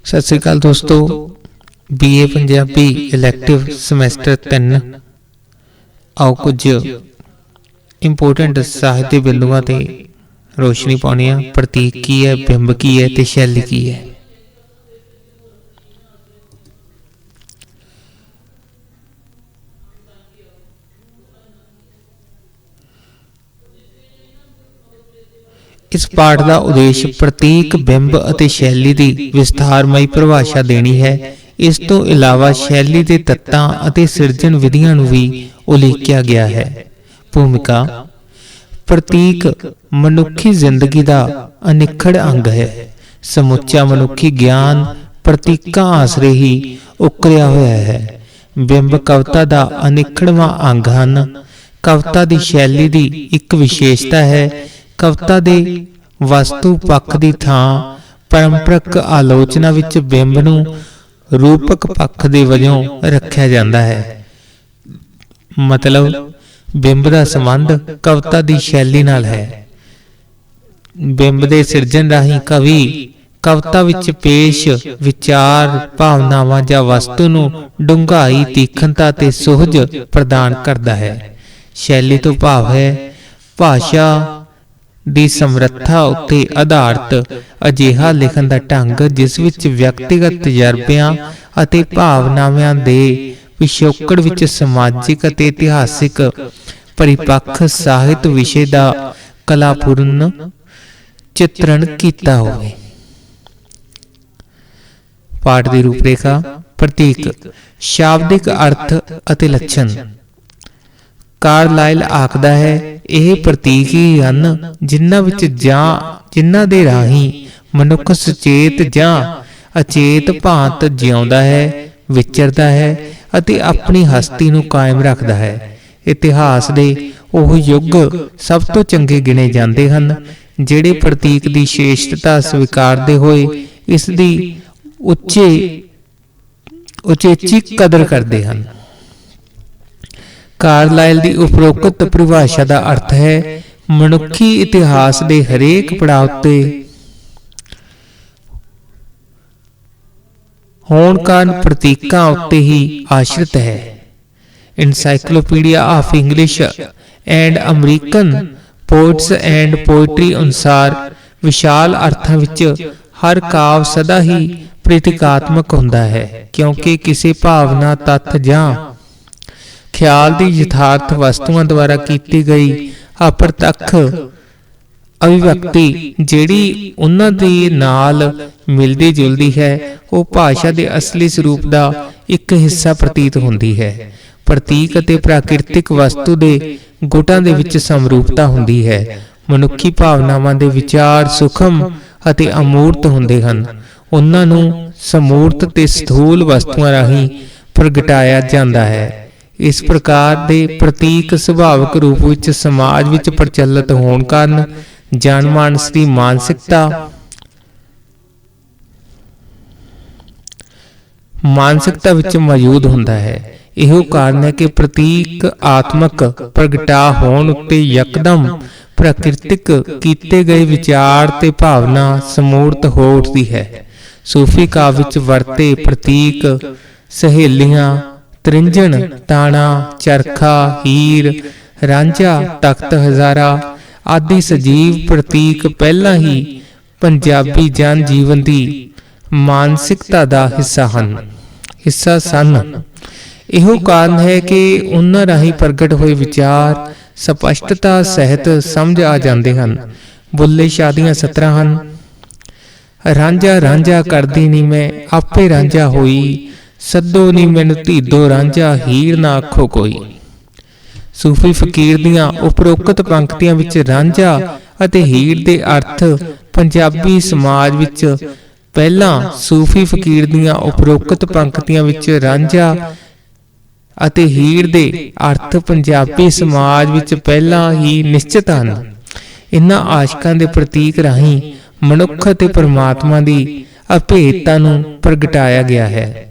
सत श्री अकाल दोस्तों, BA पंजाबी इलैक्टिव समैसटर 3 आओ कुछ इंपोर्टेंट साहित्य बिंदुओं ते रोशनी पाने। प्रतीक की है, बिंब की है ते शैली की है। इस पाठ का उद्देश्य प्रतीक, बिंब अते शैली की विस्तारमई परिभाषा देनी है। इस तो इलावा शैली के तत्तां अते सिरजन विधियां नूं भी उल्लेखिया गया है। भूमिका: प्रतीक मनुखी जिंदगी का अनिखड़ अंग है। समुचा मनुखी ज्ञान प्रतीकां आसरे ही उकरिया होया है। बिंब कविता का अनिखड़वां अंग हन। कविता की शैली की एक विशेषता है। कविता दे वस्तु पक्ष की थां परंपरक आलोचना विच बिंब नूं रूपक पक्ष दे वजों रखिया जाता है। मतलब बिंब का संबंध कविता की शैली नाल है। बिंब के सिरजन राही कवि कविता विच पेश विचार, भावनावां जां वस्तु नूं डूंघाई, तीखणता ते सुहज प्रदान करता है। शैली तो भाव है भाषा ਦੀ ਸਮਰੱਥਾ ਉੱਤੇ ਆਧਾਰਿਤ ਅਜਿਹਾ ਲਿਖਣ ਦਾ ਢੰਗ ਜਿਸ ਵਿੱਚ ਵਿਅਕਤੀਗਤ ਤਜਰਬਿਆਂ ਅਤੇ ਭਾਵਨਾਵਾਂ ਦੇ ਪਿਛੋਕੜ ਵਿੱਚ ਸਮਾਜਿਕ ਅਤੇ ਇਤਿਹਾਸਿਕ ਪਰਿਪੱਖ ਸਾਹਿਤ ਵਿਸ਼ੇ ਦਾ ਕਲਾਪੂਰਨ ਚਿਤਰਣ ਕੀਤਾ ਹੋਵੇ। ਪਾਠ ਦੀ ਰੂਪਰੇਖਾ: ਪ੍ਰਤੀਕ, ਸ਼ਾਬਦਿਕ ਅਰਥ ਅਤੇ ਲੱਛਣ। ਕਾਰਲਾਈਲ ਆਖਦਾ ਹੈ, ਇਹ ਪ੍ਰਤੀਕ ਹੀ ਹਨ ਜਿਨ੍ਹਾਂ ਵਿੱਚ ਜਿਨ੍ਹਾਂ ਦੇ ਰਾਹੀਂ ਮਨੁੱਖ ਸੁਚੇਤ ਜਾਂ ਅਚੇਤ ਭਾਂਤ ਜਿਉਂਦਾ ਹੈ, ਵਿਚਰਦਾ ਹੈ ਅਤੇ ਆਪਣੀ ਹਸਤੀ ਨੂੰ ਕਾਇਮ ਰੱਖਦਾ ਹੈ। ਇਤਿਹਾਸ ਦੇ ਉਹ ਯੁੱਗ ਸਭ ਤੋਂ ਚੰਗੇ ਗਿਣੇ ਜਾਂਦੇ ਹਨ ਜਿਹੜੇ ਪ੍ਰਤੀਕ ਦੀ ਸ਼੍ਰੇਸ਼ਟਤਾ ਸਵੀਕਾਰਦੇ ਹੋਏ ਇਸ ਦੀ ਉਚੇਚੀ ਕਦਰ ਕਰਦੇ ਹਨ। ਕਾਰਲਾਈਲ ਦੀ ਉਪਰੋਕਤ ਪਰਿਭਾਸ਼ਾ ਦਾ ਅਰਥ ਹੈ ਮਨੁੱਖੀ ਇਤਿਹਾਸ ਦੇ ਹਰੇਕ ਪੜਾਅ ਉੱਤੇ ਹੋਣ ਕਾਰਨ ਪ੍ਰਤੀਕਾਂ ਉੱਤੇ ਹੀ ਆਸ਼ਰਿਤ ਹੈ। Encyclopaedia of English and American poets and poetry ਅਨੁਸਾਰ ਵਿਸ਼ਾਲ ਅਰਥਾਂ ਵਿੱਚ ਹਰ ਕਾਵ ਸਦਾ ਹੀ ਪ੍ਰਤੀਕਾਤਮਕ ਹੁੰਦਾ ਹੈ, ਕਿਉਂਕਿ ਕਿਸੇ ਭਾਵਨਾ, ਤੱਥ ਜਾਂ ਖਿਆਲ ਦੀ ਯਥਾਰਥ ਵਸਤੂਆਂ ਦੁਆਰਾ ਕੀਤੀ ਗਈ ਅਪਰਤੱਖ ਅਭਿਵਿਅਕਤੀ ਜਿਹੜੀ ਉਹਨਾਂ ਦੇ ਨਾਲ ਮਿਲਦੀ ਜੁਲਦੀ ਹੈ, ਉਹ ਭਾਸ਼ਾ ਦੇ ਅਸਲੀ ਸਰੂਪ ਦਾ ਇੱਕ ਹਿੱਸਾ ਪ੍ਰਤੀਤ ਹੁੰਦੀ ਹੈ। ਪ੍ਰਤੀਕ ਅਤੇ ਪ੍ਰਾਕਿਰਤਿਕ ਵਸਤੂ ਦੇ ਗੁਟਾਂ ਦੇ ਵਿੱਚ ਸਮਰੂਪਤਾ ਹੁੰਦੀ ਹੈ। ਮਨੁੱਖੀ ਭਾਵਨਾਵਾਂ ਦੇ ਵਿਚਾਰ ਸੂਖਮ ਅਤੇ ਅਮੂਰਤ ਹੁੰਦੇ ਹਨ। ਉਹਨਾਂ ਨੂੰ ਸਮੂਰਤ ਤੇ ਸਥੂਲ ਵਸਤੂਆਂ ਰਾਹੀਂ ਪ੍ਰਗਟਾਇਆ ਜਾਂਦਾ ਹੈ। ਇਸ ਪ੍ਰਕਾਰ ਦੇ ਪ੍ਰਤੀਕ ਸੁਭਾਵਿਕ ਰੂਪ ਵਿੱਚ ਸਮਾਜ ਵਿੱਚ ਪ੍ਰਚਲਿਤ ਹੋਣ ਕਾਰਨ ਜਨਮਾਨਸ ਦੀ ਮਾਨਸਿਕਤਾ ਵਿੱਚ ਮੌਜੂਦ ਹੁੰਦਾ ਹੈ। ਇਹੋ ਕਾਰਨ ਹੈ ਕਿ ਪ੍ਰਤੀਕ ਆਤਮਕ ਪ੍ਰਗਟਾ ਹੋਣ ਉੱਤੇ ਯਕਦਮ ਪ੍ਰਾਕਿਰਤਿਕ ਕੀਤੇ ਗਏ ਵਿਚਾਰ ਤੇ ਭਾਵਨਾ ਸਮੂਰਤ ਹੋ ਉੱਠਦੀ ਹੈ। ਸੂਫੀ ਕਾਵਿ ਵਿੱਚ ਵਰਤੇ ਪ੍ਰਤੀਕ ਸਹੇਲੀਆਂ, ਤ੍ਰਿੰਜਣ, ਤਾਣਾ, ਚਰਖਾ, ਹੀਰ, ਰਾਂਝਾ, ਤਖਤ ਹਜ਼ਾਰਾ ਆਦਿ ਸਜੀਵ ਪ੍ਰਤੀਕ ਪਹਿਲਾਂ ਹੀ ਪੰਜਾਬੀ ਜਨ ਜੀਵਨ ਦੀ ਮਾਨਸਿਕਤਾ ਦਾ ਹਿੱਸਾ ਸਨ। ਇਹੋ ਕਾਰਨ ਹੈ ਕਿ ਉਹਨਾਂ ਰਾਹੀਂ ਪ੍ਰਗਟ ਹੋਏ ਵਿਚਾਰ ਸਪਸ਼ਟਤਾ ਸਹਿਤ ਸਮਝ ਆ ਜਾਂਦੇ ਹਨ। ਬੁੱਲੇ ਸ਼ਾਹ ਦੀਆਂ ਸਤਰਾਂ ਹਨ। ਰਾਂਝਾ ਰਾਂਝਾ ਕਰਦੀ ਨੀ ਮੈਂ ਆਪੇ ਰਾਂਝਾ ਹੋਈ, ਸੱਦੋ ਨੀ ਮੈਨੂੰ ਧੀਦੋ ਰਾਂਝਾ ਹੀਰ ਨਾ ਆਖੋ ਕੋਈ। ਸੂਫੀ ਫਕੀਰ ਦੀਆਂ ਉਪਰੋਕਤ ਪੰਕਤੀਆਂ ਵਿੱਚ ਰਾਂਝਾ ਅਤੇ ਹੀਰ ਦੇ ਅਰਥ ਪੰਜਾਬੀ ਸਮਾਜ ਵਿੱਚ ਪਹਿਲਾਂ ਸੂਫੀ ਫਕੀਰ ਦੀਆਂ ਉਪਰੋਕਤ ਪੰਕਤੀਆਂ ਵਿੱਚ ਰਾਂਝਾ ਅਤੇ ਹੀਰ ਦੇ ਅਰਥ ਪੰਜਾਬੀ ਸਮਾਜ ਵਿੱਚ ਪਹਿਲਾਂ ਹੀ ਨਿਸ਼ਚਿਤ ਹਨ। ਇਨ੍ਹਾਂ ਆਸ਼ਕਾਂ ਦੇ ਪ੍ਰਤੀਕ ਰਾਹੀਂ ਮਨੁੱਖ ਅਤੇ ਪਰਮਾਤਮਾ ਦੀ ਅਭੇਦਤਾ ਨੂੰ ਪ੍ਰਗਟਾਇਆ ਗਿਆ ਹੈ।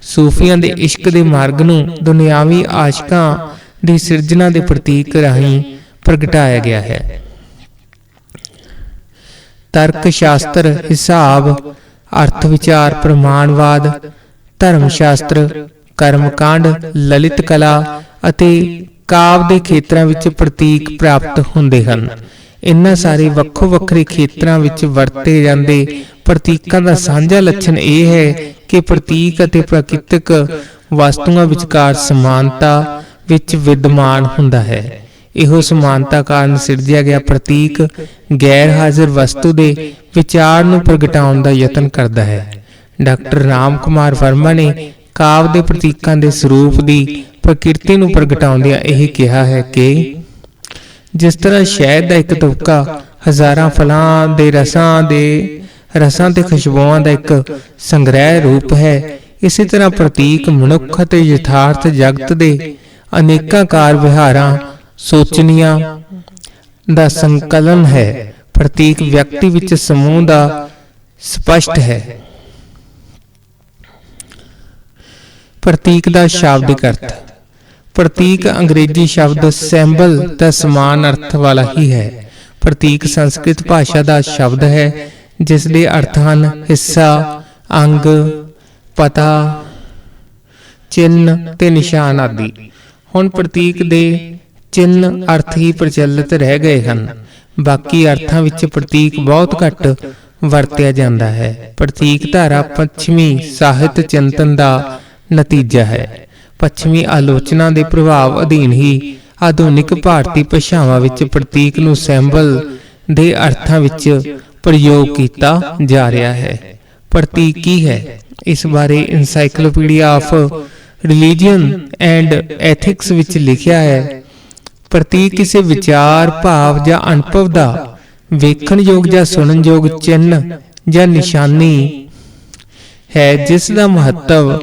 ਸੂਫੀਆਂ ਦੇ ਇਸ਼ਕ ਦੇ ਮਾਰਗ ਨੂੰ ਦੁਨਿਆਵੀ ਆਸ਼ਕਾਂ ਦੀ ਸਿਰਜਣਾ ਦੇ ਪ੍ਰਤੀਕ ਰਾਹੀਂ ਪ੍ਰਗਟਾਇਆ ਗਿਆ ਹੈ। ਤਰਕ ਸ਼ਾਸਤਰ, ਹਿਸਾਬ अर्थ विचार, प्रमाणवाद, धर्म शास्त्र, कर्मकांड, ललित कला ਅਤੇ ਕਾਵ ਦੇ ਖੇਤਰਾਂ ਵਿੱਚ ਪ੍ਰਤੀਕ ਪ੍ਰਾਪਤ ਹੁੰਦੇ ਹਨ। ਇਨ੍ਹਾਂ ਸਾਰੇ ਵੱਖੋ ਵੱਖਰੇ ਖੇਤਰਾਂ ਵਿੱਚ ਵਰਤੇ ਜਾਂਦੇ ਪ੍ਰਤੀਕਾਂ ਦਾ ਸਾਂਝਾ ਲੱਛਣ ਇਹ ਹੈ ਕਿ ਪ੍ਰਤੀਕ ਅਤੇ ਪ੍ਰਕਿਰਤਕ ਵਸਤੂਆਂ ਵਿਚਕਾਰ ਸਮਾਨਤਾ ਵਿੱਚ ਵਿਦਮਾਨ ਹੁੰਦਾ ਹੈ। ਇਹੋ ਸਮਾਨਤਾ ਕਾਰਨ ਸਿਰਜਿਆ ਗਿਆ ਪ੍ਰਤੀਕ ਗੈਰ ਹਾਜ਼ਰ ਵਸਤੂ ਦੇ ਵਿਚਾਰ ਨੂੰ ਪ੍ਰਗਟਾਉਣ ਦਾ ਯਤਨ ਕਰਦਾ ਹੈ। ਡਾਕਟਰ ਰਾਮ ਕੁਮਾਰ ਵਰਮਾ ਨੇ ਕਾਵ ਦੇ ਪ੍ਰਤੀਕਾਂ ਦੇ ਸਰੂਪ ਦੀ ਪ੍ਰਕਿਰਤੀ ਨੂੰ ਪ੍ਰਗਟਾਉਂਦਿਆਂ ਇਹ ਕਿਹਾ ਹੈ ਕਿ ਜਿਸ ਤਰ੍ਹਾਂ ਸ਼ਹਿਦ ਦਾ ਇੱਕ ਤੁਪਕਾ ਹਜ਼ਾਰਾਂ ਫਲਾਂ ਦੇ ਰਸਾਂ ਤੇ ਖੁਸ਼ਬੂਆਂ ਦਾ ਇੱਕ ਸੰਗ੍ਰਹਿ ਰੂਪ ਹੈ, ਇਸੇ ਤਰ੍ਹਾਂ ਪ੍ਰਤੀਕ ਮਨੁੱਖ ਅਤੇ ਯਥਾਰਥ ਜਗਤ ਦੇ ਅਨੇਕਾਂ ਕਾਰ ਵਿਹਾਰਾਂ ਸੋਚਣੀਆਂ ਦਾ ਸੰਕਲਨ ਹੈ। ਪ੍ਰਤੀਕ ਵਿਅਕਤੀ ਵਿੱਚ ਸਮੂਹ ਦਾ ਸਪਸ਼ਟ ਹੈ। ਪ੍ਰਤੀਕ ਦਾ ਸ਼ਾਬਦਿਕ ਅਰਥ। ਪ੍ਰਤੀਕ ਅੰਗਰੇਜ਼ੀ ਸ਼ਬਦ ਸੈਂਬਲ ਦਾ ਸਮਾਨ ਅਰਥ ਵਾਲਾ ਹੀ ਹੈ। ਪ੍ਰਤੀਕ ਸੰਸਕ੍ਰਿਤ ਭਾਸ਼ਾ ਦਾ ਸ਼ਬਦ ਹੈ ਜਿਸ ਦੇ ਅਰਥ ਹਨ ਹਿੱਸਾ, ਅੰਗ, ਪਤਾ, ਚਿੰਨ੍ਹ ਤੇ ਨਿਸ਼ਾਨ ਆਦਿ। ਹੁਣ ਪ੍ਰਤੀਕ ਦੇ ਚਿੰਨ੍ਹ ਅਰਥ ਹੀ ਪ੍ਰਚਲਿਤ ਰਹਿ ਗਏ ਹਨ। ਬਾਕੀ ਅਰਥਾਂ ਵਿੱਚ ਪ੍ਰਤੀਕ ਬਹੁਤ ਘੱਟ ਵਰਤਿਆ ਜਾਂਦਾ ਹੈ। ਪ੍ਰਤੀਕ ਧਾਰਾ ਪੱਛਮੀ ਸਾਹਿਤ ਚਿੰਤਨ ਦਾ ਨਤੀਜਾ ਹੈ। ਪੱਛਮੀ ਆਲੋਚਨਾ ਦੇ ਪ੍ਰਭਾਵ ਅਧੀਨ ਹੀ ਆਧੁਨਿਕ ਭਾਰਤੀ ਭਾਸ਼ਾਵਾਂ ਵਿੱਚ ਪ੍ਰਤੀਕ ਨੂੰ ਸੈਂਬਲ ਦੇ ਅਰਥਾਂ ਵਿੱਚ ਪ੍ਰਯੋਗ ਕੀਤਾ ਜਾ ਰਿਹਾ ਹੈ। ਪ੍ਰਤੀਕ ਕੀ ਹੈ, ਇਸ ਬਾਰੇ encyclopaedia of religion and ethics ਵਿੱਚ ਲਿਖਿਆ ਹੈ। ਪ੍ਰਤੀਕ ਕਿਸੇ ਵਿਚਾਰ, ਭਾਵ ਜਾਂ ਅਨੁਭਵ ਦਾ ਵੇਖਣਯੋਗ ਜਾਂ ਸੁਣਨਯੋਗ ਚਿੰਨ੍ਹ ਜਾਂ ਨਿਸ਼ਾਨੀ ਹੈ ਜਿਸ ਦਾ ਮਹੱਤਵ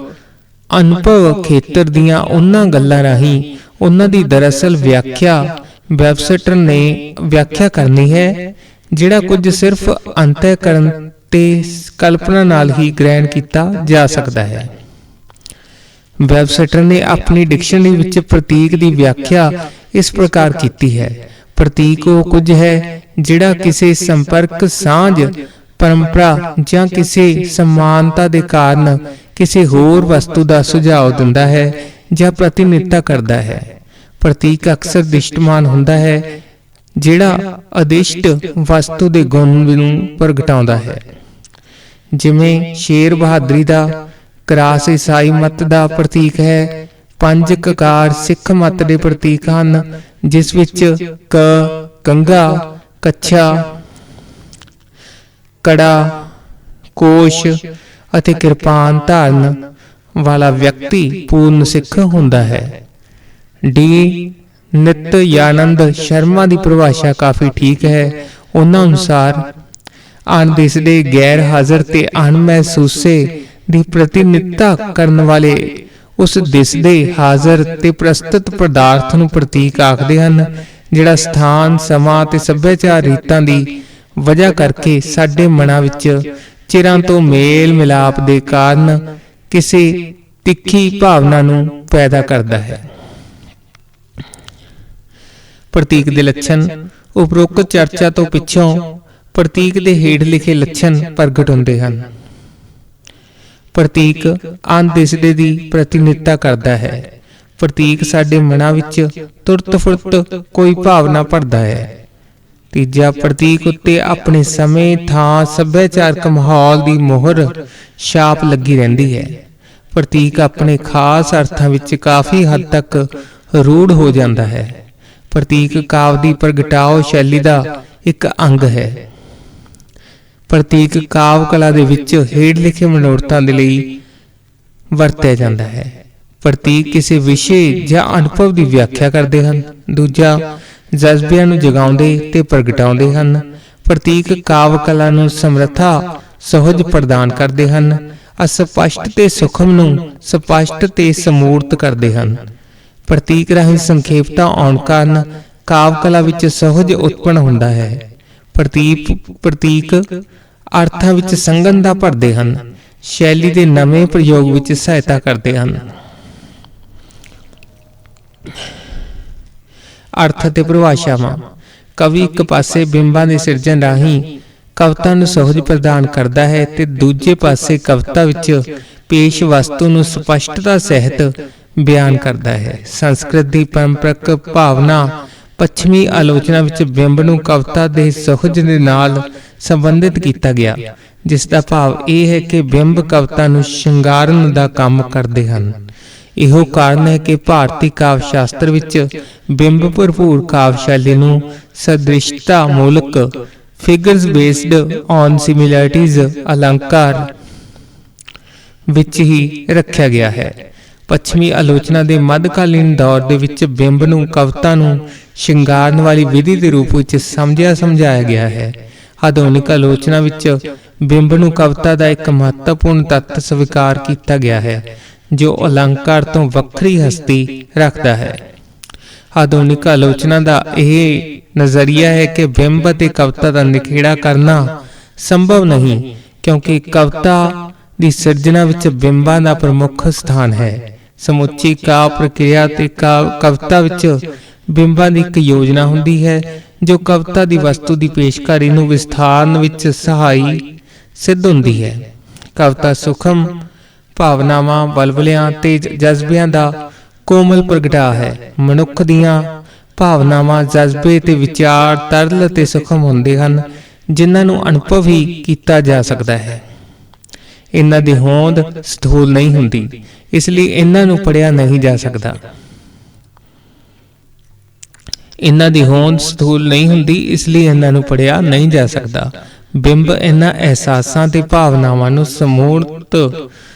ਅਨੁਭਵ ਖੇਤਰ ਦੀਆਂ ਉਹਨਾਂ ਗੱਲਾਂ ਰਾਹੀਂ ਉਹਨਾਂ ਦੀ ਦਰਅਸਲ ਵਿਆਖਿਆ ਵੈਬਸਟਰ ਨੇ ਵਿਆਖਿਆ ਕਰਨੀ ਹੈ ਜਿਹੜਾ ਕੁਝ ਸਿਰਫ ਅੰਤःਕਰਨ ਤੇ ਕਲਪਨਾ ਨਾਲ ਹੀ ਗ੍ਰਹਿਣ ਕੀਤਾ ਜਾ ਸਕਦਾ ਹੈ। ਵੈਬਸਟਰ ਨੇ ਆਪਣੀ ਡਿਕਸ਼ਨਰੀ ਵਿੱਚ ਪ੍ਰਤੀਕ ਦੀ ਵਿਆਖਿਆ ਇਸ ਪ੍ਰਕਾਰ ਕੀਤੀ ਹੈ। ਪ੍ਰਤੀਕ ਉਹ ਕੁਝ ਹੈ ਜਿਹੜਾ ਕਿਸੇ ਸੰਪਰਕ, ਸਾਂਝ, ਪਰੰਪਰਾ ਜਾਂ ਕਿਸੇ ਸਮਾਨਤਾ ਦੇ ਕਾਰਨ ਕਿਸੇ ਹੋਰ ਵਸਤੂ ਦਾ ਸੁਝਾਅ ਦਿੰਦਾ ਹੈ ਜਾਂ ਪ੍ਰਤੀਨਿਧਤਾ ਕਰਦਾ ਹੈ। ਪ੍ਰਤੀਕ ਅਕਸਰ ਦ੍ਰਿਸ਼ਟਮਾਨ ਹੁੰਦਾ ਹੈ ਜਿਹੜਾ ਅਦਿਸ਼ਟ ਵਸਤੂ ਦੇ ਗੁਣ ਨੂੰ ਪ੍ਰਗਟਾਉਂਦਾ ਹੈ। ਜਿਵੇਂ ਸ਼ੇਰ ਬਹਾਦਰੀ ਦਾ ਕ੍ਰਾਸ ਈਸਾਈ ਮਤ ਦਾ ਪ੍ਰਤੀਕ ਹੈ। ਪੰਜ ਕਕਾਰ ਸਿੱਖ ਮਤ ਦੇ ਪ੍ਰਤੀਕ ਹਨ ਜਿਸ ਵਿੱਚ ਕੰਘਾ, ਕੱਛਾ, ਕੜਾ, ਕੋਸ਼ ਅਤੇ ਕਿਰਪਾਨ ਧਾਰਨ ਵਾਲਾ ਵਿਅਕਤੀ ਪੂਰਨ ਸਿੱਖ ਹੁੰਦਾ ਹੈ। ਡੀ ਨਿਤਯਾਨੰਦ ਸ਼ਰਮਾ ਦੀ ਪਰਿਭਾਸ਼ਾ ਕਾਫੀ ਠੀਕ ਹੈ। ਉਹਨਾਂ ਅਨੁਸਾਰ ਅਣਦਿਸਦੇ, ਗੈਰ ਹਾਜ਼ਰ ਤੇ ਅਣਮਹਿਸੂਸੇ ਦੀ ਪ੍ਰਤੀਨਿਧਤਾ ਕਰਨ ਵਾਲੇ ਉਸ ਦਿਸਦੇ, ਹਾਜ਼ਰ ਤੇ ਪ੍ਰਸਤੁਤ ਪਦਾਰਥ ਨੂੰ ਪ੍ਰਤੀਕ ਆਖਦੇ ਹਨ ਜਿਹੜਾ ਸਥਾਨ, ਸਮਾਂ ਤੇ ਸੱਭਿਆਚਾਰ ਰੀਤਾਂ ਦੀ ਵਜ੍ਹਾ ਕਰਕੇ ਸਾਡੇ ਮਨਾਂ ਵਿੱਚ ਚਿਰਾਂ ਤੋਂ ਮੇਲ ਮਿਲਾਪ ਦੇ ਕਾਰਨ ਕਿਸੇ ਤਿੱਖੀ ਭਾਵਨਾ ਨੂੰ ਪੈਦਾ ਕਰਦਾ ਹੈ। ਪ੍ਰਤੀਕ ਦੇ ਲੱਛਣ। ਉਪਰੋਕਤ ਚਰਚਾ ਤੋਂ ਪਿੱਛੋਂ ਪ੍ਰਤੀਕ ਦੇ ਹੇਠ ਲਿਖੇ ਲੱਛਣ ਪ੍ਰਗਟ ਹੁੰਦੇ ਹਨ। ਪ੍ਰਤੀਕ ਅਣਦਿਸਦੇ ਦੀ ਪ੍ਰਤੀਨਿਧਤਾ ਕਰਦਾ ਹੈ। ਪ੍ਰਤੀਕ ਸਾਡੇ ਮਨਾਂ ਵਿੱਚ ਤੁਰਤ ਫੁਰਤ ਕੋਈ ਭਾਵਨਾ ਭਰਦਾ ਹੈ। ਤੀਜਾ, ਪ੍ਰਤੀਕ ਉੱਤੇ ਆਪਣੇ ਸਮੇਂ, ਥਾਂ, ਸੱਭਿਆਚਾਰਕ ਮਾਹੌਲ ਦੀ ਮੋਹਰ ਛਾਪ ਲੱਗੀ ਰਹਿੰਦੀ ਹੈ। ਪ੍ਰਤੀਕ ਆਪਣੇ ਖਾਸ ਅਰਥਾਂ ਵਿੱਚ ਕਾਫੀ ਹੱਦ ਤੱਕ ਰੂੜ ਹੋ ਜਾਂਦਾ ਹੈ। ਪ੍ਰਤੀਕ ਕਾਵਿ ਦੀ ਪ੍ਰਗਟਾਓ ਸ਼ੈਲੀ ਦਾ ਇੱਕ ਅੰਗ ਹੈ। ਪ੍ਰਤੀਕ ਕਾਵਿ ਕਲਾ ਦੇ ਵਿੱਚ ਹੇਠ ਲਿਖੇ ਮਨੋਰਥਾਂ ਦੇ ਲਈ ਵਰਤਿਆ ਜਾਂਦਾ ਹੈ। ਪ੍ਰਤੀਕ ਕਿਸੇ ਵਿਸ਼ੇ ਜਾਂ ਅਨੁਭਵ ਦੀ ਵਿਆਖਿਆ ਕਰਦੇ ਹਨ। ਦੂਜਾ, ਜਜ਼ਬਿਆਂ ਨੂੰ ਜਗਾਉਂਦੇ ਤੇ ਪ੍ਰਗਟਾਉਂਦੇ ਹਨ। ਪ੍ਰਤੀਕ ਕਾਵਿ ਕਲਾ ਨੂੰ ਸਮਰੱਥਾ, ਸੁਹਜ ਪ੍ਰਦਾਨ ਕਰਦੇ ਹਨ। ਅਸਪਸ਼ਟ ਤੇ ਸੂਖਮ ਨੂੰ ਸਪਸ਼ਟ ਤੇ ਸਮੂਰਤ ਕਰਦੇ ਹਨ। ਪ੍ਰਤੀਕ ਰਾਹੀਂ ਸੰਖੇਪਤਾ ਆਉਣ ਕਾਰਨ ਕਾਵਿ ਕਲਾ ਵਿੱਚ ਸੁਹਜ ਉਤਪੰਨ ਹੁੰਦਾ ਹੈ। ਪ੍ਰਤੀਕ ਅਰਥਾਂ ਵਿੱਚ ਸੰਗਨਤਾ ਭਰਦੇ ਹਨ, ਸ਼ੈਲੀ ਦੇ ਨਵੇਂ ਪ੍ਰਯੋਗ ਵਿੱਚ ਸਹਾਇਤਾ ਕਰਦੇ ਹਨ। ਅਰਥ ਅਤੇ ਪਰਿਭਾਸ਼ਾਵਾਂ। ਕਵੀ ਇੱਕ ਪਾਸੇ ਬਿੰਬਾਂ ਦੇ ਸਿਰਜਣ ਰਾਹੀਂ ਕਵਿਤਾ ਨੂੰ ਸੁਹਜ ਪ੍ਰਦਾਨ ਕਰਦਾ ਹੈ ਤੇ ਦੂਜੇ ਪਾਸੇ ਕਵਿਤਾ ਵਿੱਚ ਪੇਸ਼ ਵਸਤੂ ਨੂੰ ਸਪਸ਼ਟਤਾ ਸਹਿਤ ਬਿਆਨ ਕਰਦਾ ਹੈ। ਸੰਸਕ੍ਰਿਤ ਦੀ ਪਰੰਪਰਕ ਭਾਵਨਾ ਪੱਛਮੀ ਆਲੋਚਨਾ ਵਿੱਚ ਬਿੰਬ ਨੂੰ ਕਵਿਤਾ ਦੇ ਸੁਹਜ ਦੇ ਨਾਲ ਸੰਬੰਧਿਤ ਕੀਤਾ ਗਿਆ, ਜਿਸ ਦਾ ਭਾਵ ਇਹ ਹੈ ਕਿ ਬਿੰਬ ਕਵਿਤਾ ਨੂੰ ਸ਼ਿੰਗਾਰਨ ਦਾ ਕੰਮ ਕਰਦੇ ਹਨ। ਇਹੋ ਕਾਰਨ ਹੈ ਕਿ ਭਾਰਤੀ ਕਾਵਿ ਸ਼ਾਸਤਰ ਵਿੱਚ ਬਿੰਬ ਭਰਪੂਰ ਕਾਵਿ ਸ਼ੈਲੀ ਨੂੰ ਸਦ੍ਰਿਸ਼ਤਾ ਮੂਲਕ ਫਿਗਰਸ ਬੇਸਡ ਔਨ ਸਿਮਿਲੈਰਿਟੀਜ਼ ਅਲੰਕਾਰ ਵਿੱਚ ਹੀ ਰੱਖਿਆ ਗਿਆ ਹੈ। ਪੱਛਮੀ ਆਲੋਚਨਾ ਦੇ ਮੱਧਕਾਲੀਨ ਦੌਰ ਦੇ ਵਿੱਚ ਬਿੰਬ ਨੂੰ ਕਵਿਤਾ ਨੂੰ ਸ਼ਿੰਗਾਰਨ ਵਾਲੀ ਵਿਧੀ ਦੇ ਰੂਪ ਵਿੱਚ ਸਮਝਾਇਆ ਗਿਆ ਹੈ। ਆਧੁਨਿਕ ਆਲੋਚਨਾ ਵਿੱਚ ਬਿੰਬ ਨੂੰ ਕਵਿਤਾ ਦਾ ਇੱਕ ਮਹੱਤਵਪੂਰਨ ਤੱਤ ਸਵੀਕਾਰ ਕੀਤਾ ਗਿਆ ਹੈ, ਜੋ ਅਲੰਕਾਰ ਤੋਂ ਵੱਖਰੀ ਹਸਤੀ ਰੱਖਦਾ ਹੈ। ਆਧੁਨਿਕ ਆਲੋਚਨਾ ਦਾ ਇਹ ਨਜ਼ਰੀਆ ਹੈ ਕਿ ਬਿੰਬ ਅਤੇ ਕਵਿਤਾ ਦਾ ਨਿਖੇੜਾ ਕਰਨਾ ਸੰਭਵ ਨਹੀਂ, ਕਿਉਂਕਿ ਕਵਿਤਾ ਦੀ ਸਿਰਜਣਾ ਵਿੱਚ ਬਿੰਬਾਂ ਦਾ ਪ੍ਰਮੁੱਖ ਸਥਾਨ ਹੈ। ਸਮੁੱਚੀ ਕਾਵਿ ਪ੍ਰਕਿਰਿਆ ਤੇ ਕਵਿਤਾ ਵਿੱਚ ਬਿੰਬਾਂ ਦੀ ਇੱਕ ਯੋਜਨਾ ਹੁੰਦੀ ਹੈ, ਜੋ ਕਵਿਤਾ ਦੀ ਵਸਤੂ ਦੀ ਪੇਸ਼ਕਾਰੀ ਨੂੰ ਵਿਸਥਾਰਨ ਵਿੱਚ ਸਹਾਈ ਸਿੱਧ ਹੁੰਦੀ ਹੈ। ਕਵਿਤਾ ਸੂਖਮ ਭਾਵਨਾਵਾਂ, ਵਲਵਲਿਆਂ ਤੇ ਜਜ਼ਬਿਆਂ ਦਾ ਕੋਮਲ ਪ੍ਰਗਟਾਅ ਹੈ। ਮਨੁੱਖ ਦੀਆਂ ਭਾਵਨਾਵਾਂ, ਜਜ਼ਬੇ ਤੇ ਵਿਚਾਰ ਤਰਲ ਅਤੇ ਸੂਖਮ ਹੁੰਦੇ ਹਨ, ਜਿਨ੍ਹਾਂ ਨੂੰ ਅਨੁਭਵ ਹੀ ਕੀਤਾ ਜਾ ਸਕਦਾ ਹੈ। ਇਹਨਾਂ ਦੀ ਹੋਂਦ ਸਥੂਲ ਨਹੀਂ ਹੁੰਦੀ, ਇਸ ਲਈ ਇਹਨਾਂ ਨੂੰ ਪੜ੍ਹਿਆ ਨਹੀਂ ਜਾ ਸਕਦਾ। ਇਹਨਾਂ ਦੀ ਹੋਂਦ ਸਥੂਲ ਨਹੀਂ ਹੁੰਦੀ, ਇਸ ਲਈ ਇਹਨਾਂ ਨੂੰ ਪੜ੍ਹਿਆ ਨਹੀਂ ਜਾ ਸਕਦਾ। ਬਿੰਬ ਇਹਨਾਂ ਅਹਿਸਾਸਾਂ ਤੇ ਭਾਵਨਾਵਾਂ ਨੂੰ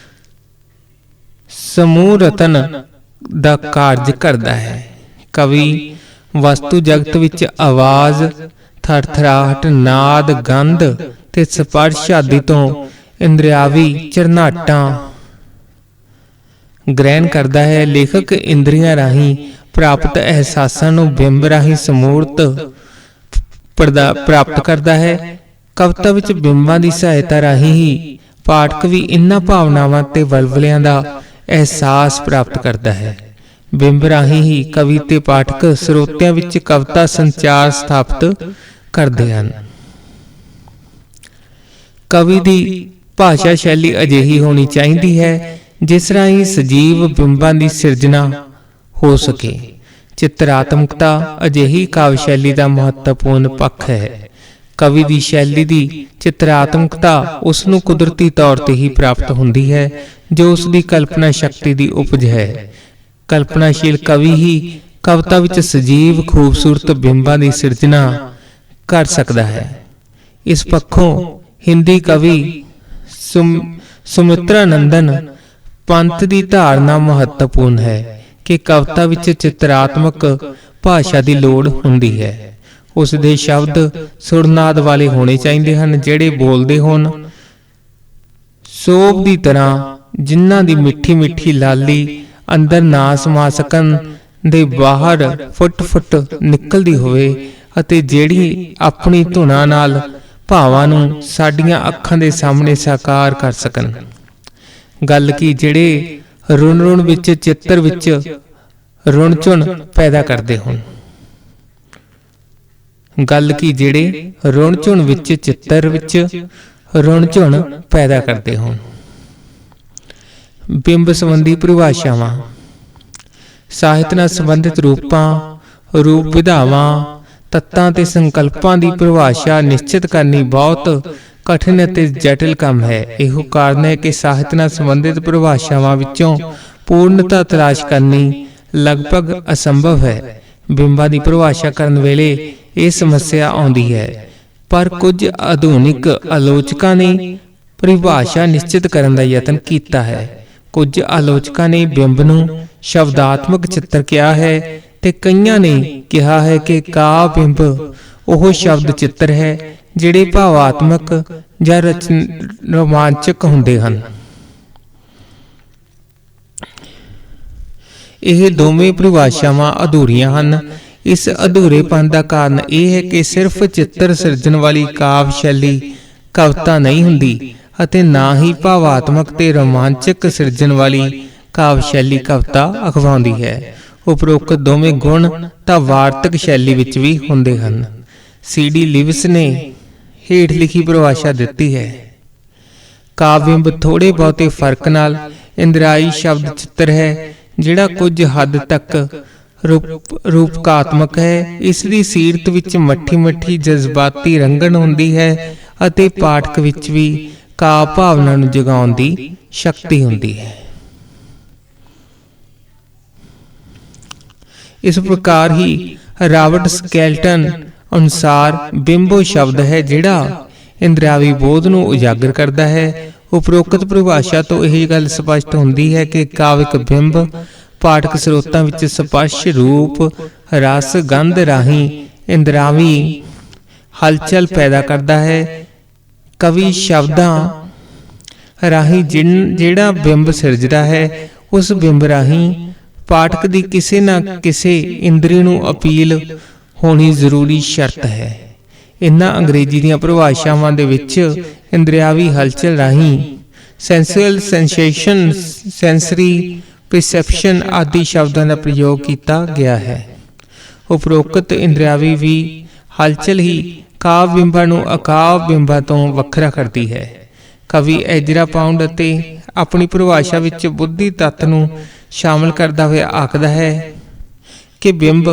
ਸਮੂਰਤਨ ਦਾ ਕਾਰਜ ਕਰਦਾ ਹੈ। ਕਵੀ ਵਸਤੂ ਜਗਤ ਵਿੱਚ ਆਵਾਜ਼, ਥਰਥਰਾਹਟ, ਨਾਦ, ਗੰਧ ਤੇ ਸਪਰਸ਼ ਆਦਿ ਤੋਂ ਇੰਦਰਿਆਵੀ ਝਰਨਾਟਾਂ ਗ੍ਰਹਿਣ ਕਰਦਾ ਹੈ। ਲੇਖਕ ਇੰਦਰੀਆਂ ਰਾਹੀਂ ਪ੍ਰਾਪਤ ਅਹਿਸਾਸਾਂ ਨੂੰ ਬਿੰਬ ਰਾਹੀਂ ਸਮੂਰਤ ਪ੍ਰਾਪਤ ਕਰਦਾ ਹੈ। ਕਵਿਤਾ ਵਿੱਚ ਬਿੰਬਾਂ ਦੀ ਸਹਾਇਤਾ ਰਾਹੀਂ ਹੀ ਪਾਠਕ ਵੀ ਇਹਨਾਂ ਭਾਵਨਾਵਾਂ ਤੇ ਵਲਵਲਿਆਂ ਦਾ ਅਹਿਸਾਸ ਪ੍ਰਾਪਤ ਕਰਦਾ ਹੈ। ਬਿੰਬ ਰਾਹੀਂ ਹੀ ਕਵੀ ਤੇ ਪਾਠਕ ਸਰੋਤਿਆਂ ਵਿੱਚ ਕਵਿਤਾ ਸੰਚਾਰ ਸਥਾਪਿਤ ਕਰਦੇ ਹਨ। ਕਵੀ ਦੀ ਭਾਸ਼ਾ ਸ਼ੈਲੀ ਅਜਿਹੀ ਹੋਣੀ ਚਾਹੀਦੀ ਹੈ ਜਿਸ ਰਾਹੀਂ ਸਜੀਵ ਬਿੰਬਾਂ ਦੀ ਸਿਰਜਣਾ ਹੋ ਸਕੇ। ਚਿੱਤਰਾਤਮਕਤਾ ਅਜਿਹੀ ਕਾਵਿ ਸ਼ੈਲੀ ਦਾ ਮਹੱਤਵਪੂਰਨ ਪੱਖ ਹੈ। ਕਵੀ ਦੀ ਸ਼ੈਲੀ ਦੀ ਚਿੱਤਰਾਤਮਕਤਾ ਉਸ ਨੂੰ ਕੁਦਰਤੀ ਤੌਰ ਤੇ ਹੀ ਪ੍ਰਾਪਤ ਹੁੰਦੀ ਹੈ, ਜੋ ਉਸ ਦੀ ਕਲਪਨਾ ਸ਼ਕਤੀ ਦੀ ਉਪਜ ਹੈ। ਕਲਪਨਾਸ਼ੀਲ ਕਵੀ ਹੀ ਕਵਿਤਾ ਵਿੱਚ ਸਜੀਵ ਖੂਬਸੂਰਤ ਬਿੰਬਾਂ ਦੀ ਸਿਰਜਣਾ ਕਰ ਸਕਦਾ ਹੈ। ਇਸ ਪੱਖੋਂ ਹਿੰਦੀ ਕਵੀ ਸੁਮਿਤਰਾ ਨੰਦਨ ਪੰਥ ਦੀ ਧਾਰਨਾ ਮਹੱਤਵਪੂਰਨ ਹੈ ਕਿ ਕਵਿਤਾ ਵਿੱਚ ਚਿੱਤਰਾਤਮਕ ਭਾਸ਼ਾ ਦੀ ਲੋੜ ਹੁੰਦੀ ਹੈ। ਉਸ ਦੇ ਸ਼ਬਦ ਸੁਰਨਾਦ ਵਾਲੇ ਹੋਣੇ ਚਾਹੀਦੇ ਹਨ, ਜਿਹੜੇ ਬੋਲਦੇ ਹੋਣ ਸੋਭ ਦੀ ਤਰ੍ਹਾਂ, ਜਿਨ੍ਹਾਂ ਦੀ ਮਿੱਠੀ ਮਿੱਠੀ ਲਾਲੀ ਅੰਦਰ ਨਾ ਸਮਾ ਸਕਣ ਦੇ ਬਾਹਰ ਫੁੱਟ ਨਿਕਲਦੀ ਹੋਵੇ, ਅਤੇ ਜਿਹੜੀ ਆਪਣੀ ਧੁਨਾਂ ਨਾਲ ਭਾਵਾਂ ਨੂੰ ਸਾਡੀਆਂ ਅੱਖਾਂ ਦੇ ਸਾਹਮਣੇ ਸਾਕਾਰ ਕਰ ਸਕਣ। ਗੱਲ ਕੀ ਜਿਹੜੇ ਰੁਣ ਵਿੱਚ ਚਿੱਤਰ ਵਿੱਚ ਰੁਣ-ਝੁਣ ਪੈਦਾ ਕਰਦੇ ਹੋਣ। ਗੱਲ ਕੀ ਜਿਹੜੇ ਰੁਣ-ਝੁਣ ਵਿੱਚ ਚਿੱਤਰ ਵਿੱਚ ਰੁਣ-ਝੁਣ ਪੈਦਾ ਕਰਦੇ ਹੋਣ। ਬਿੰਬ ਸੰਬੰਧੀ ਪਰਿਭਾਸ਼ਾਵਾਂ। ਸਾਹਿਤ ਨਾਲ ਸੰਬੰਧਿਤ ਰੂਪਾਂ, ਰੂਪ ਵਿਧਾਵਾਂ, ਤੱਤਾਂ ਤੇ ਸੰਕਲਪਾਂ ਦੀ ਪਰਿਭਾਸ਼ਾ ਨਿਸ਼ਚਿਤ ਕਰਨੀ ਬਹੁਤ ਕਠਿਨ ਅਤੇ ਜਟਿਲ ਕੰਮ ਹੈ। ਇਹੋ ਕਾਰਨ ਹੈ ਕਿ ਸਾਹਿਤ ਨਾਲ ਸੰਬੰਧਿਤ ਪਰਿਭਾਸ਼ਾਵਾਂ ਵਿੱਚੋਂ ਪੂਰਨਤਾ ਤਲਾਸ਼ ਕਰਨੀ ਲਗਭਗ ਅਸੰਭਵ ਹੈ। ਬਿੰਬਾਂ ਦੀ ਪਰਿਭਾਸ਼ਾ ਕਰਨ ਵੇਲੇ ਇਹ ਸਮੱਸਿਆ ਆਉਂਦੀ ਹੈ, ਪਰ ਕੁਝ ਆਧੁਨਿਕ ਆਲੋਚਕਾਂ ਨੇ ਪਰਿਭਾਸ਼ਾ ਨਿਸ਼ਚਿਤ ਕਰਨ ਦਾ ਯਤਨ ਕੀਤਾ ਹੈ। ਕੁਝ ਆਲੋਚਕਾਂ ਨੇ ਬਿੰਬ ਨੂੰ ਸ਼ਬਦਾਤਮਕ ਚਿੱਤਰ ਕਿਹਾ ਹੈ ਤੇ ਕਈਆਂ ਨੇ ਕਿਹਾ ਹੈ ਕਿ ਕਾਵਿ ਬਿੰਬ ਉਹ ਸ਼ਬਦ ਚਿੱਤਰ ਹੈ ਜਿਹੜੇ ਭਾਵਾਤਮਕ ਜਾਂ ਰੋਮਾਂਚਕ ਹੁੰਦੇ ਹਨ। ਇਹ ਦੋਵੇਂ ਪਰਿਭਾਸ਼ਾਵਾਂ ਅਧੂਰੀਆਂ ਹਨ। ਇਸ ਅਧੂਰੇਪਨ ਦਾ ਕਾਰਨ ਇਹ ਹੈ ਕਿ ਸਿਰਫ ਚਿੱਤਰ ਸਿਰਜਣ ਵਾਲੀ ਕਾਵਿ ਸ਼ੈਲੀ ਕਵਿਤਾ ਨਹੀਂ ਹੁੰਦੀ, ਅਤੇ ਨਾ ਹੀ ਭਾਵਾਤਮਕ ਤੇ ਰੋਮਾਂਚਕ ਸਿਰਜਣ ਵਾਲੀ ਕਾਵਿ ਸ਼ੈਲੀ ਕਵਿਤਾ ਅਖਵਾਉਂਦੀ ਹੈ। ਉਪਰੋਕਤ ਦੋਵੇਂ ਗੁਣ ਤਾਂ ਵਾਰਤਕ ਸ਼ੈਲੀ ਵਿੱਚ ਵੀ ਹੁੰਦੇ ਹਨ। C.D. ਲਿਵਿਸ ਨੇ ਹੇਠ ਲਿਖੀ ਪਰਿਭਾਸ਼ਾ ਦਿੱਤੀ ਹੈ। ਕਾਵਿ-ਬਿੰਬ ਥੋੜੇ ਬਹੁਤੇ ਫਰਕ ਨਾਲ ਇੰਦਰਾਈ ਸ਼ਬਦ ਚਿੱਤਰ ਹੈ, ਜਿਹੜਾ ਕੁਝ ਹੱਦ ਤੱਕ ਰੂਪਕਾਤਮਕ ਹੈ। ਇਸ ਦੀ ਸੀਰਤ ਵਿੱਚ ਮੱਠੀ ਜਜ਼ਬਾਤੀ ਰੰਗਣ ਹੁੰਦੀ ਹੈ ਅਤੇ ਪਾਠਕ ਵਿੱਚ ਵੀ ਕਾਵਿ ਭਾਵਨਾ ਨੂੰ ਜਗਾਉਣ ਦੀ ਸ਼ਕਤੀ ਹੁੰਦੀ ਹੈ। ਇਸ ਪ੍ਰਕਾਰ ਹੀ ਰਾਬਰਟ ਸਕੈਲਟਨ ਅਨੁਸਾਰ ਬਿੰਬ ਉਹ ਸ਼ਬਦ ਹੈ ਜਿਹੜਾ ਇੰਦਰਿਆਵੀ ਬੋਧ ਨੂੰ ਉਜਾਗਰ ਕਰਦਾ ਹੈ। ਉਪਰੋਕਤ ਪਰਿਭਾਸ਼ਾ ਤੋਂ ਇਹ ਗੱਲ ਸਪਸ਼ਟ ਹੁੰਦੀ ਹੈ ਕਿ ਕਾਵਿਕ ਬਿੰਬ ਪਾਠਕ ਸਰੋਤਾਂ ਵਿੱਚ ਸਪਸ਼ਟ ਰੂਪ, ਰਸ, ਗੰਧ ਰਾਹੀਂ ਇੰਦਰਾਵੀ ਹਲਚਲ ਪੈਦਾ ਕਰਦਾ ਹੈ। ਕਵੀ ਸ਼ਬਦਾਂ ਰਾਹੀਂ ਜਿਹੜਾ ਬਿੰਬ ਸਿਰਜਦਾ ਹੈ, ਉਸ ਬਿੰਬ ਰਾਹੀਂ ਪਾਠਕ ਦੀ ਕਿਸੇ ਨਾ ਕਿਸੇ ਇੰਦਰੀ ਨੂੰ ਅਪੀਲ ਹੋਣੀ ਜ਼ਰੂਰੀ ਸ਼ਰਤ ਹੈ। ਇਨ੍ਹਾਂ ਅੰਗਰੇਜ਼ੀ ਦੀਆਂ ਪਰਿਭਾਸ਼ਾਵਾਂ ਦੇ ਵਿੱਚ ਇੰਦਰਿਆਵੀ ਹਲਚਲ ਰਾਹੀਂ ਸੈਂਸੂਅਲ ਸੈਂਸੇਸ਼ਨ, ਸੈਂਸਰੀ ਪਰਸੈਪਸ਼ਨ ਆਦਿ ਸ਼ਬਦਾਂ ਦਾ ਪ੍ਰਯੋਗ ਕੀਤਾ ਗਿਆ ਹੈ। ਉਪਰੋਕਤ ਇੰਦਰਿਆਵੀ ਵੀ ਹਲਚਲ ਹੀ ਕਾਵਿ ਬਿੰਬਾਂ ਨੂੰ ਅਕਾਵਿ ਬਿੰਬਾਂ ਤੋਂ ਵੱਖਰਾ ਕਰਦੀ ਹੈ। ਕਵੀ ਐਜ਼ਰਾ ਪਾਉਂਡ ਅਤੇ ਆਪਣੀ ਪਰਿਭਾਸ਼ਾ ਵਿੱਚ ਬੁੱਧੀ ਤੱਤ ਨੂੰ ਸ਼ਾਮਲ ਕਰਦਾ ਹੋਇਆ ਆਖਦਾ ਹੈ ਕਿ ਬਿੰਬ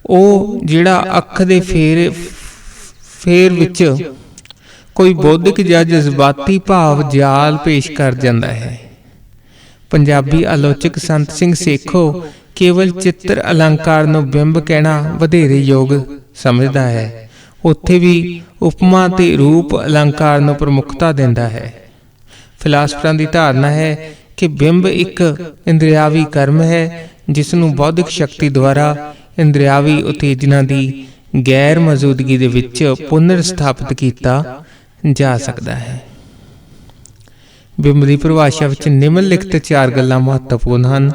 ਉਹ ਜਿਹੜਾ ਅੱਖ ਦੇ ਫੇਰ ਵਿੱਚ ਕੋਈ ਬੌਧਿਕ ਜਾਂ ਜਜ਼ਬਾਤੀ ਭਾਵ ਜਾਲ ਪੇਸ਼ ਕਰ ਜਾਂਦਾ ਹੈ। ਪੰਜਾਬੀ ਆਲੋਚਕ ਸੰਤ ਸਿੰਘ ਸੇਖੋਂ ਕੇਵਲ ਚਿੱਤਰ ਅਲੰਕਾਰ ਨੂੰ ਬਿੰਬ ਕਹਿਣਾ ਵਧੇਰੇ ਯੋਗ ਸਮਝਦਾ ਹੈ। ਉੱਥੇ ਵੀ ਉਪਮਾ ਤੇ ਰੂਪ ਅਲੰਕਾਰ ਨੂੰ ਪ੍ਰਮੁੱਖਤਾ ਦਿੰਦਾ ਹੈ। ਫਿਲਾਸਫਰਾਂ ਦੀ ਧਾਰਨਾ ਹੈ ਕਿ ਬਿੰਬ ਇੱਕ ਇੰਦਰਿਆਵੀ ਕਰਮ ਹੈ, ਜਿਸ ਨੂੰ ਬੌਧਿਕ ਸ਼ਕਤੀ ਦੁਆਰਾ ਇੰਦਰਿਆਵੀ ਉਤੇਜਨਾ ਦੀ ਗੈਰ ਮੌਜੂਦਗੀ ਦੇ ਵਿੱਚ ਪੁਨਰ ਸਥਾਪਿਤ ਕੀਤਾ ਜਾ ਸਕਦਾ ਹੈ। ਬਿੰਬ ਦੀ ਪਰਿਭਾਸ਼ਾ ਵਿੱਚ ਨਿਮਨਲਿਖਤ 4 ਗੱਲਾਂ ਮਹੱਤਵਪੂਰਨ ਹਨ।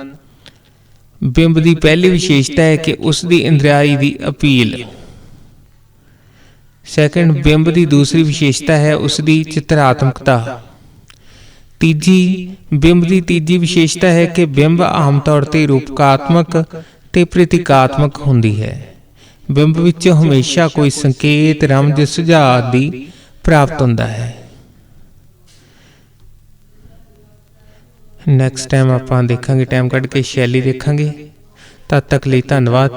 ਬਿੰਬ ਦੀ ਪਹਿਲੀ ਵਿਸ਼ੇਸ਼ਤਾ ਹੈ ਕਿ ਉਸ ਦੀ ਇੰਦਰਿਆਈ ਦੀ ਅਪੀਲ। ਸੈਕੰਡ, ਬਿੰਬ ਦੀ ਦੂਸਰੀ ਵਿਸ਼ੇਸ਼ਤਾ ਹੈ ਉਸ ਦੀ ਚਿਤਰਾਤਮਕਤਾ। ਬਿੰਬ ਦੀ ਤੀਜੀ ਵਿਸ਼ੇਸ਼ਤਾ ਹੈ ਕਿ ਬਿੰਬ ਆਮ ਤੌਰ ਤੇ ਰੂਪਕਾਤਮਕ ਤੇ ਪ੍ਰਤੀਕਾਤਮਕ ਹੁੰਦੀ ਹੈ। ਬਿੰਬ ਵਿੱਚ ਹਮੇਸ਼ਾ ਕੋਈ ਸੰਕੇਤ, ਰਮਜ, ਸੁਝਾਅ ਆਦਿ ਪ੍ਰਾਪਤ ਹੁੰਦਾ ਹੈ। ਨੈਕਸਟ ਟਾਈਮ ਆਪਾਂ ਦੇਖਾਂਗੇ, ਟਾਈਮ ਕੱਢ ਕੇ ਸ਼ੈਲੀ ਦੇਖਾਂਗੇ। ਤਦ ਤੱਕ ਲਈ ਧੰਨਵਾਦ।